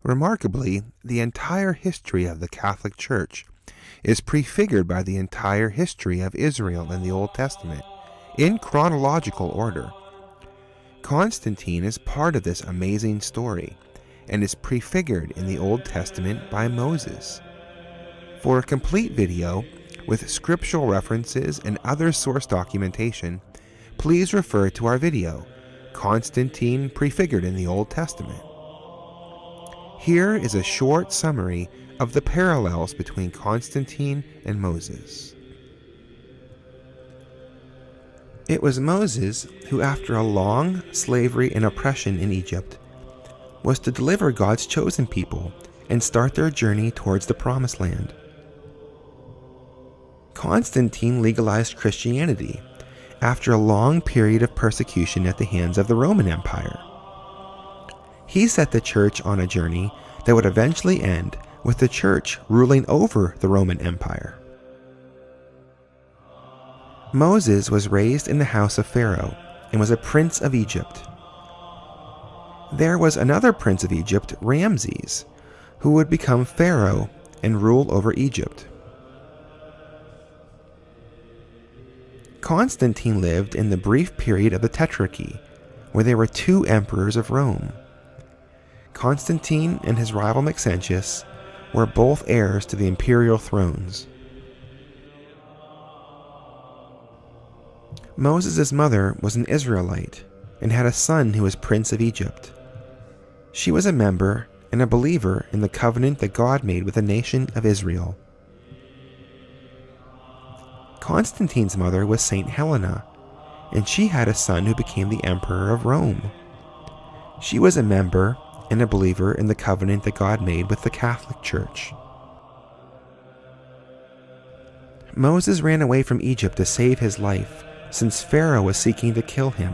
Remarkably, the entire history of the Catholic Church is prefigured by the entire history of Israel in the Old Testament, in chronological order. Constantine is part of this amazing story, and is prefigured in the Old Testament by Moses. For a complete video, with scriptural references and other source documentation, please refer to our video, Constantine Prefigured in the Old Testament. Here is a short summary of the parallels between Constantine and Moses. It was Moses who, after a long slavery and oppression in Egypt, was to deliver God's chosen people and start their journey towards the Promised Land. Constantine legalized Christianity after a long period of persecution at the hands of the Roman Empire. He set the church on a journey that would eventually end with the church ruling over the Roman Empire. Moses was raised in the house of Pharaoh and was a prince of Egypt. There was another prince of Egypt, Ramses, who would become Pharaoh and rule over Egypt. Constantine lived in the brief period of the Tetrarchy, where there were two emperors of Rome. Constantine and his rival Maxentius were both heirs to the imperial thrones. Moses' mother was an Israelite and had a son who was prince of Egypt. She was a member and a believer in the covenant that God made with the nation of Israel. Constantine's mother was Saint Helena, and she had a son who became the emperor of Rome. She was a member and a believer in the covenant that God made with the Catholic Church. Moses ran away from Egypt to save his life, since Pharaoh was seeking to kill him.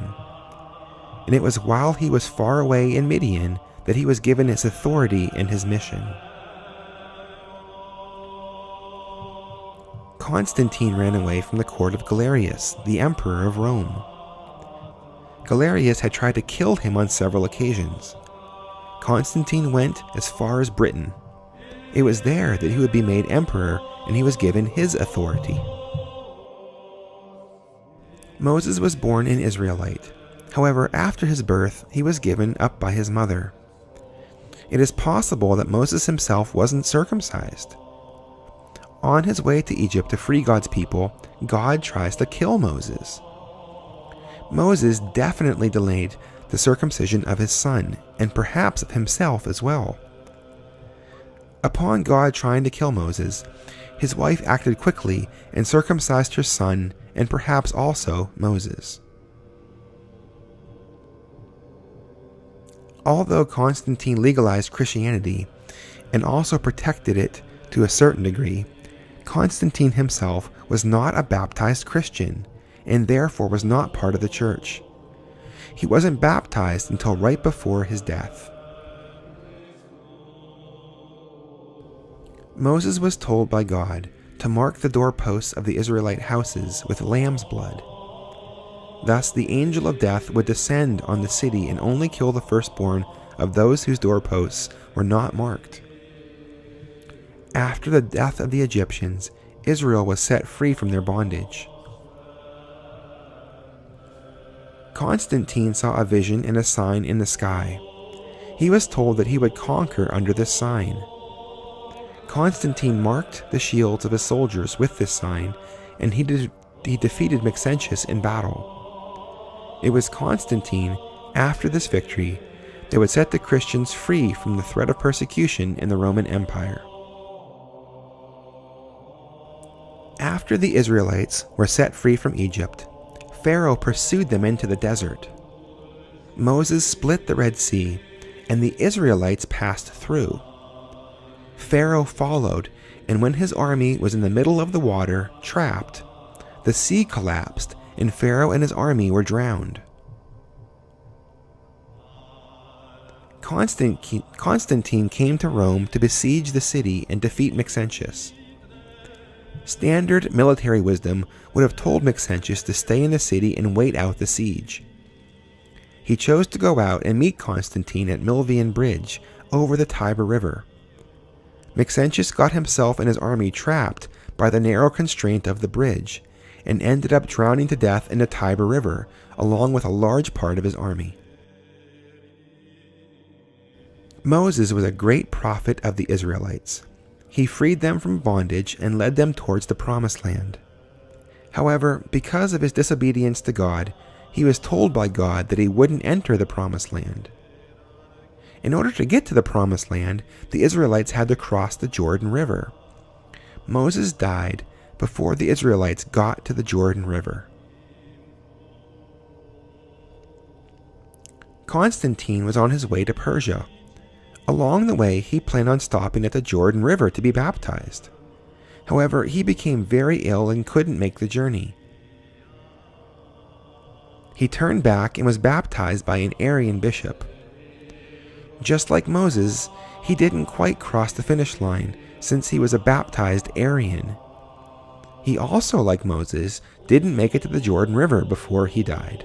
And it was while he was far away in Midian that he was given his authority and his mission. Constantine ran away from the court of Galerius, the emperor of Rome. Galerius had tried to kill him on several occasions. Constantine went as far as Britain. It was there that he would be made emperor, and he was given his authority. Moses was born an Israelite. However, after his birth, he was given up by his mother. It is possible that Moses himself wasn't circumcised. On his way to Egypt to free God's people, God tries to kill Moses. Moses definitely delayed the circumcision of his son, and perhaps of himself as well. Upon God trying to kill Moses, his wife acted quickly and circumcised her son, and perhaps also Moses. Although Constantine legalized Christianity and also protected it to a certain degree, Constantine himself was not a baptized Christian and therefore was not part of the church. He wasn't baptized until right before his death. Moses was told by God to mark the doorposts of the Israelite houses with lamb's blood. Thus the angel of death would descend on the city and only kill the firstborn of those whose doorposts were not marked. After the death of the Egyptians, Israel was set free from their bondage. Constantine saw a vision and a sign in the sky. He was told that he would conquer under this sign. Constantine marked the shields of his soldiers with this sign, and he defeated Maxentius in battle. It was Constantine, after this victory, that would set the Christians free from the threat of persecution in the Roman Empire. After the Israelites were set free from Egypt, Pharaoh pursued them into the desert. Moses split the Red Sea, and the Israelites passed through. Pharaoh followed, and when his army was in the middle of the water, trapped, the sea collapsed, and Pharaoh and his army were drowned. Constantine came to Rome to besiege the city and defeat Maxentius. Standard military wisdom would have told Maxentius to stay in the city and wait out the siege. He chose to go out and meet Constantine at Milvian Bridge, over the Tiber River. Maxentius got himself and his army trapped by the narrow constraint of the bridge, and ended up drowning to death in the Tiber River, along with a large part of his army. Moses was a great prophet of the Israelites. He freed them from bondage and led them towards the Promised Land. However, because of his disobedience to God, he was told by God that he wouldn't enter the Promised Land. In order to get to the Promised Land, the Israelites had to cross the Jordan River. Moses died before the Israelites got to the Jordan River. Constantine was on his way to Persia. Along the way, he planned on stopping at the Jordan River to be baptized. However, he became very ill and couldn't make the journey. He turned back and was baptized by an Arian bishop. Just like Moses, he didn't quite cross the finish line since he was a baptized Arian. He also, like Moses, didn't make it to the Jordan River before he died.